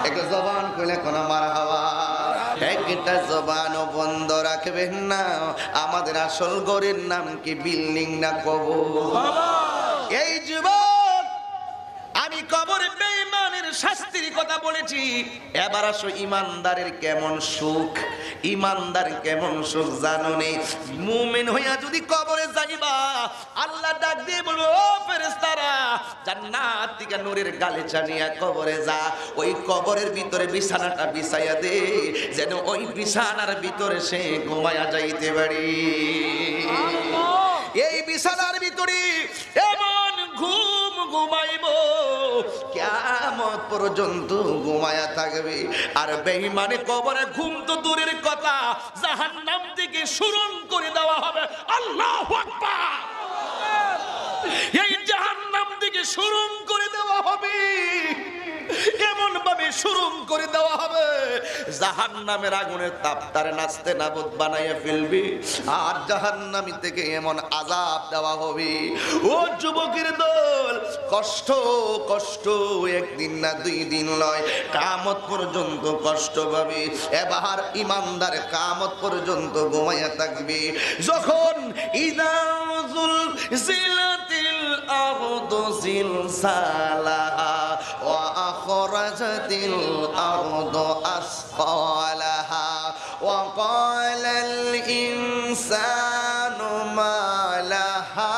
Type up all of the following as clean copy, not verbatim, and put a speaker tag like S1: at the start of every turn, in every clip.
S1: একটা জবান খুলে কোন মারহাবা। একটা জবানও বন্ধ রাখবেন না। আমাদের আসল ঘরের নাম কি বিল্ডিং না কবর? এই যুবক, আমি কবরে বেঈমানের শাস্তির কথা বলেছি, এবার আসো ইমানদারের কেমন সুখ। ইমানদার কেমন সুখ জানো নি? মুমিন হইয়া যদি কবরে যাইবা, আল্লাহ ডাক দিয়ে বলবো, ও ফেরেশতারা, জান্নাত থেকে নূরের গালিচা নিয়ে কবরে যা। ওই কবরের ভিতরে বিছানাটা বিছাইয়া দে, যেন ওই বিছানার ভিতরে সে ঘুমায়া যাইতে পারি। এই বিছানার ভিতরে এমন ঘুম ঘুমাইব, কিয়ামত পর্যন্ত ঘুমায়া থাকবে। আর বেঈমানে কবরে ঘুম তো দূরের কথা, জাহান্নাম থেকে সুরং করে দেওয়া হবে। আল্লাহু আকবার। এই জাহান্নাম থেকে সুরং করে দেওয়া হবে, এমন ভাবে সুরং করে দেওয়া হবে, জাহান্নামের আগুনের তাপ তারে নাচতে নাবুদ বানাইয়া ফেলবে। আর জাহান্নামী থেকে এমন আযাব দেওয়া হবে, ও যুবকের দল, কষ্ট কষ্ট, একদিন না দুই দিন নয়, কিয়ামত পর্যন্ত কষ্ট পাবে। এবার ইমানদার কিয়ামত পর্যন্ত ঘুমাইয়া থাকবে। যখন ইদাউযুল জিলাতিল আরদু জিলসালাহা ওয়া আখরাজাতিল আরদু আসকালাহা ওয়া ক্বালাল ইনসানু মা লাহা।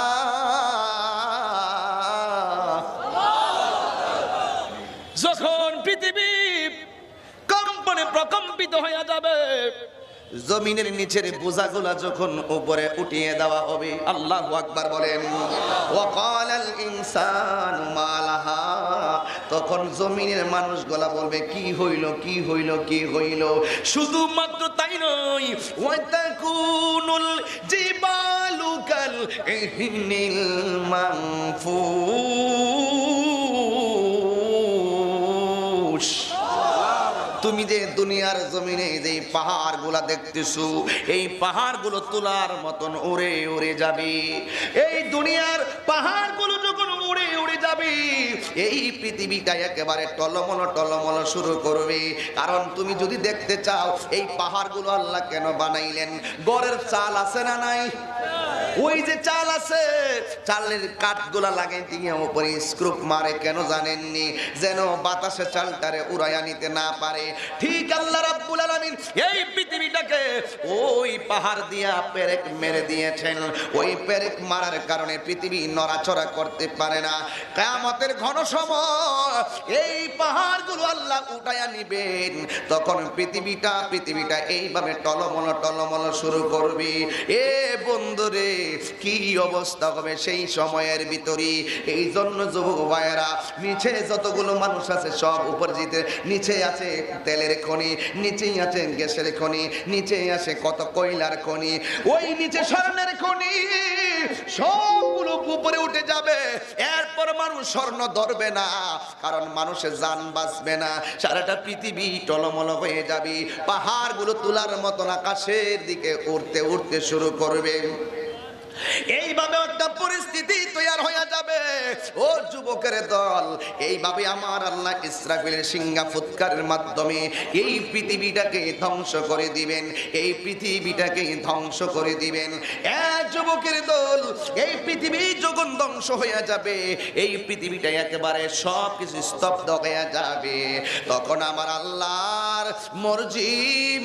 S1: যখন পৃথিবী কম্পনে প্রকম্পিত হয়ে যাবে, জমিনের নিচের বোঝাগুলা যখন উপরে উঠিয়ে দেওয়া হবে, আল্লাহু আকবার বলেন। ওয়া ক্বালাল ইনসানু মা লাহা, তখন জমিনের মানুষগুলা বলবে, কি হইল কি হইল কি হইল। শুধুমাত্র তাই নয়, ওয়া তাকুনুল জিবালু কাল ইহনিল মানফুস। তুমি যে দুনিয়ার জমিনে যে পাহাড়গুলা দেখতেছো, এই পাহাড়গুলো তুলার মতন উড়ে উড়ে যাবে। এই দুনিয়ার পাহাড়গুলো যখন উড়ে উড়ে যাবে, এই পৃথিবীটা একেবারে টলমল টলমল শুরু করবে। কারণ তুমি যদি দেখতে চাও এই পাহাড়গুলো আল্লাহ কেন বানাইলেন, গড়ের চাল আছে না নাই? ওই যে চাল আছে, চালের কাঠগুলা লাগাই দিয়ে উপরে স্ক্রুপ মারে, কেন জানেননি? যেন বাতাসে চালটারে উড়াইয়া নিতে না পারে। ঠিক আল্লাহ রাব্বুল আলামিন এই পৃথিবীটাকে ওই পাহাড় দিয়া পেরেক মেরে দিয়েছেন। ওই পেরেক মারার কারণে পৃথিবী নড়াচড়া করতে পারে না। কিয়ামতের ঘন সময় এই পাহাড়গুলো আল্লাহ উঠাইয়া নিবেন, তখন পৃথিবীটা এইভাবে টলমল টলমল শুরু করবে। এ বন্ধুরে, কি অবস্থা হবে সেই সময়ের ভিতরে। এই জন্য যুবক ভাইয়েরা, নিচে যতগুলো মানুষ আছে সব উপর যেতে, নিচে আছে তেলের খনি, নিচেই আছে গ্যাসের খনি, নিচে আছে কত কয়লার খনি, ওই নিচে স্বর্ণের খনি, সবগুলো উপরে উঠে যাবে। এরপর মানুষ স্বর্ণ ধরবে না, কারণ মানুষের জান বাঁচবে না। সারাটা পৃথিবী টলমল হয়ে যাবে, পাহাড়গুলো তুলার মতন আকাশের দিকে উঠতে উঠতে শুরু করবে। এইভাবে একটা পরিস্থিতি তৈরি হয়ে যাবে। ও যুবকের দল, এইভাবে আমার আল্লাহ ইসরাফিলের সিংহা ফুৎকারের মাধ্যমে এই পৃথিবীটাকে ধ্বংস করে দিবেন, এই পৃথিবীটাকে ধ্বংস করে দিবেন। যুবকের দল, এই পৃথিবী যখন ধ্বংস হয়ে যাবে, এই পৃথিবীটা একেবারে সব কিছু স্তব্ধ হয়ে যাবে, তখন আমার আল্লাহর মর্জি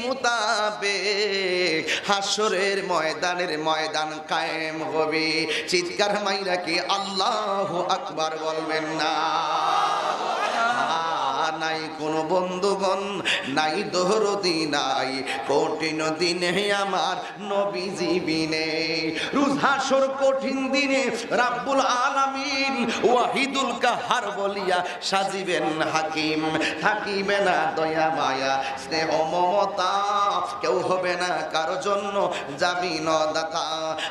S1: মোতাবেক হাসরের ময়দান কায়েম হবে। চিৎকার মাইরা কি আল্লাহু আকবার বলবেন না? নাই কোন বন্ধুগণ, নাই দরদি, নাই কঠিন দিনে আমার নবীজি বিনে। রোজ হাসর কঠিন দিনে রাব্বুল আলামিন ওয়াহিদুল কাহার বলিয়া সাজিবেন হাকিম। থাকিবে না দয়া মায়া স্নেহ মমতা, কেউ হবে না কারো জন্য যাবি নদাতা।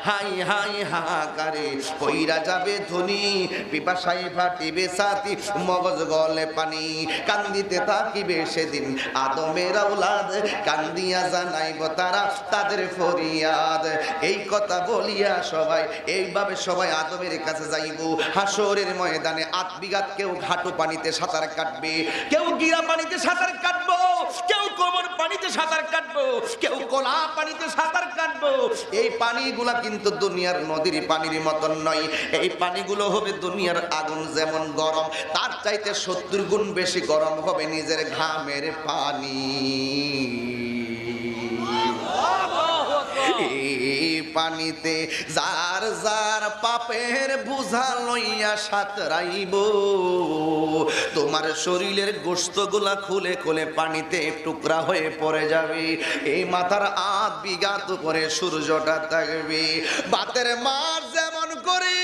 S1: হাই হাই হাহাকারে কইরা যাবে ধনী, পিপাসায় ফাটিবে ছাতি, মগজ গলে পানি। কান্দ কান্দিতে থাকিবে সেদিন আদমের আওলাদ, কান্দিয়া জানাইব তারা তাদের ফরিয়াদ। এই কথা বলিয়া সবাই এইভাবে সবাই আদমের কাছে যাইব। হাসরের ময়দানে আত্মবিঘাত, কেউ ঘাটু পানিতে সাঁতার কাটবে, কেউ গিরা পানিতে সাঁতার কাটবো, কেউ কোমর পানিতে সাঁতার কাটবো, কেউ কোলা পানিতে সাঁতার কাটবো। এই পানিগুলা কিন্তু দুনিয়ার নদীর পানির মতন নয়। এই পানিগুলো হবে দুনিয়ার আগুন যেমন গরম, তার চাইতে 70 গুণ বেশি গরম হবে নিজের ঘামের পানি। এই পানিতে যার যার পাপের বোঝা লইয়া সাঁতরাইব, তোমার শরীরের গোশতগুলা খুলে খুলে পানিতে টুকরা হয়ে পড়ে যাবে। এই মাথার আধ বিঘাত করে সূর্যটা থাকবে, বাতের মাছ যেমন করে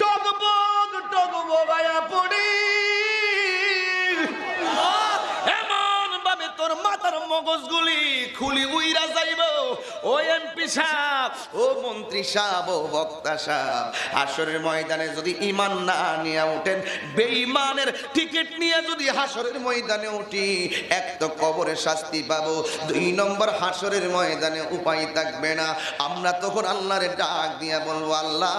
S1: টগবগ টগবগায়া পড়ে, এমন ভাবে তোর মাথার মগজগুলি খুলি উইরা যাইব। ও এমপি সাহেব, ও মন্ত্রী সাহেব, ও বক্তা সাহেব, হাসরের ময়দানে যদি ঈমান না নিয়ে ওঠেন, বেঈমানের টিকিট নিয়ে যদি হাসরের ময়দানে উঠি, এক তো কবরে শাস্তি পাবো, 2 নম্বর হাসরের ময়দানে উপায় থাকবে না। আমরা তখন আল্লাহরে ডাক দিয়া বলবো, আল্লাহ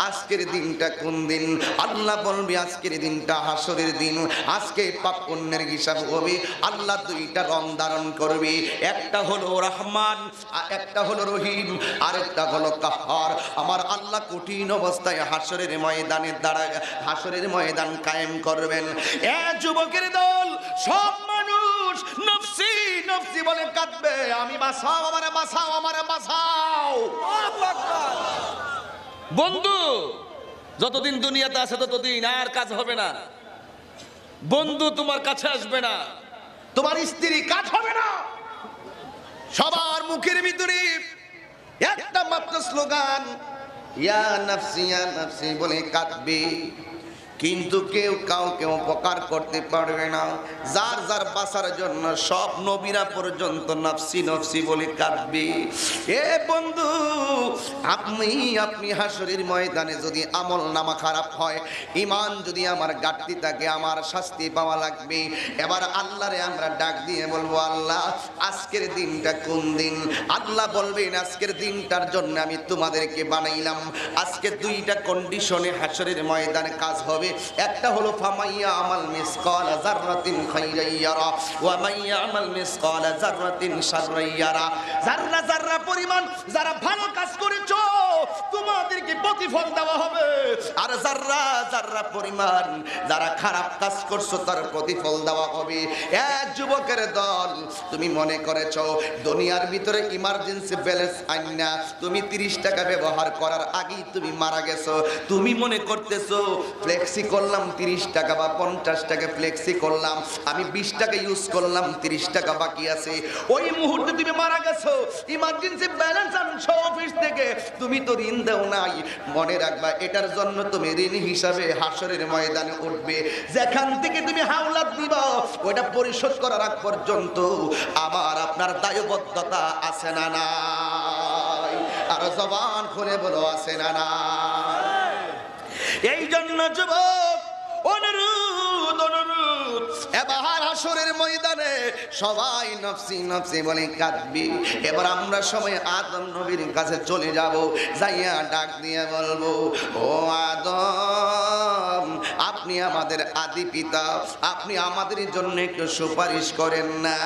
S1: আজকের দিনটা কোন দিন? আল্লাহ বলবি আজকের দিনটা হাসরের দিন, আজকে পাপ পুণ্যের হিসাব হবে। আল্লাহ 2টা রং ধারণ করবে, একটা হলো রহমান, একটা হলো রহিম, আরেকটা হলো কাহার। আমার আল্লাহ কঠিন অবস্থায় হাসরের ময়দানে দাঁড়ায়, হাসরের ময়দান কায়েম করবেন। এ যুবকের দল, সব মানুষ নফসি নফসি বলে কাঁদবে, আমি বাঁচাও, আমারে বাঁচাও, আমারে বাঁচাও। বন্ধু যতদিন দুনিয়াতে আছে ততদিন আর কাজ হবে না। বন্ধু তোমার কাছে আসবে না, তোমার স্ত্রী কাজ হবে না। সবার মুখের ভিতরে একটা মাত্র স্লোগান, ইয়া নাফসি বলে কাঁদবে, কিন্তু কেউ কাউকে উপকার করতে পারবে না। যার যার বাঁচার জন্য সব নবীরা পর্যন্ত নাফসি নাফসি বলে কাঁদবে। এ বন্ধু, আপনি হাসরের ময়দানে যদি আমল নামা খারাপ হয়, ঈমান যদি আমার ঘাটতি থাকে, আমার শাস্তি পাওয়া লাগবে। এবার আল্লাহরে আমরা ডাক দিয়ে বলবো, আল্লাহ আজকের দিনটা কোন দিন? আল্লাহ বলবেন, আজকের দিনটার জন্য আমি তোমাদেরকে বানাইলাম। আজকে 2টা কন্ডিশনে হাসরের ময়দানে কাজ হবে। একটা হলো ফামাইয়া আমাল মিসকালা যাররাতিন খাইরান ইয়ারা ওয়া মাইয়া আমাল মিসকালা যাররাতিন শাররান ইয়ারা। যাররা যাররা পরিমাণ যারা ভালো কাজ করেছো তোমাদেরকে প্রতিফল দেওয়া হবে, আর যাররা যাররা পরিমাণ যারা খারাপ কাজ করছো তার প্রতিফল দেওয়া হবে। এক যুবকের দল, তুমি মনে করেছো দুনিয়ার ভিতরে ইমার্জেন্সি ব্যালেন্স আইনা তুমি 30 টাকা ব্যবহার করার আগেই তুমি মারা গেছো। তুমি মনে করতেছো ফ্লেক্সি করলাম 30 টাকা বা 50 টাকা ফ্লেক্সি করলাম, আমি 20 টাকা ইউজ করলাম, 30 টাকা বাকি আছে। ওই মুহূর্তে তুমি মারা গেছো, ইমার্জেন্সি ব্যালেন্স আনছো অফিস থেকে, তুমি তো ঋণ দেও নাই। মনে রাখবা, এটার জন্য তুমি ঋণ হিসাবে হাসরের ময়দানে উঠবে। যেখান থেকে তুমি হাওলাত দিবা ওটা পরিশোধ করার আগ পর্যন্ত আমার আপনার দায়বদ্ধতা আছে না নাই? আর জবান খুলে বলো, আছে না নাই? এই জন্য যুবক অনুরোধ অনুরোধ, এবার হাসরের ময়দানে সবাই নফসি নফসি বলে কাঁদবি। এবার আমরা সবাই আদম নবীর কাছে চলে যাব, যাইয়া ডাক দিয়ে বলবো, ও আদম, আপনি আমাদের আদি পিতা, আপনি আমাদের জন্য একটু সুপারিশ করেন না।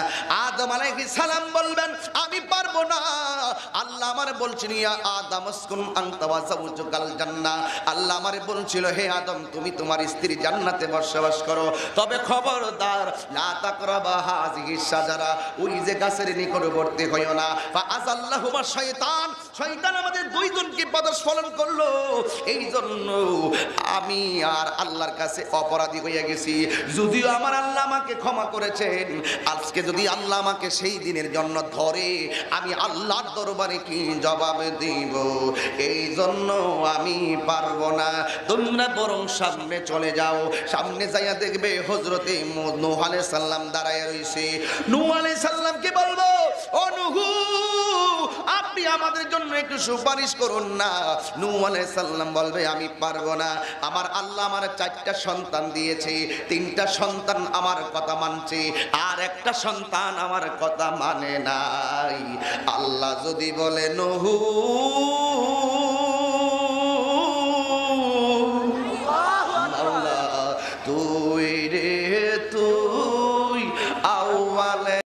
S1: আদম আলাইহিস সালাম বলবেন, আমি পারবো না। আল্লাহ আমারে বলছেন, ইয়া আদম উসকুন আনতা ওয়া যাওজুকাল জান্নাহ। আল্লাহ আমারে বলছিল, হে আদম, তুমি তোমার স্ত্রী জান্নাতে বসবাস করো, তবে খবরদার লা তাকরাবা হাযিহিস শাজারা, ওই যে গাছের নিকটবর্তী হইও না। ফাআযাল্লাহুমা শাইতান, শয়তান আমাদের 2 জনকে পদস্খলন করলো। এই জন্য আমি আর আল্লাহর কাছে অপরাধী হয়ে গেছি। যদিও আমার আল্লাহ আমাকে ক্ষমা করেছেন, আজকে যদি আল্লাহ আমাকে সেই দিনের জন্য ধরে, আমি আল্লাহর দরবারে কি জবাব দিব? এই জন্য আমি পারবো না। তোমরা বরং সামনে চলে যাও, সামনে যাইয়া দেখবে হযরতে নূহ আলাইহিস সালাম দাঁড়ায় রইছে। নূহ আলাইহিস সালামকে বলবো, ও নূহ, আপনি আমাদের জন্য জন্য একটু সুপারিশ করুন না। নূহ আলাইহিস সালাম বলবে আমি পারবো না, আমার আল্লাহ আমার 4টা সন্তান দিয়েছে, 3টা সন্তান আমার কথা মানছে, আর একটা সন্তান আমার কথা মানে নাই। আল্লাহ যদি বলে নূহ তুই রে তুই আউয়ালে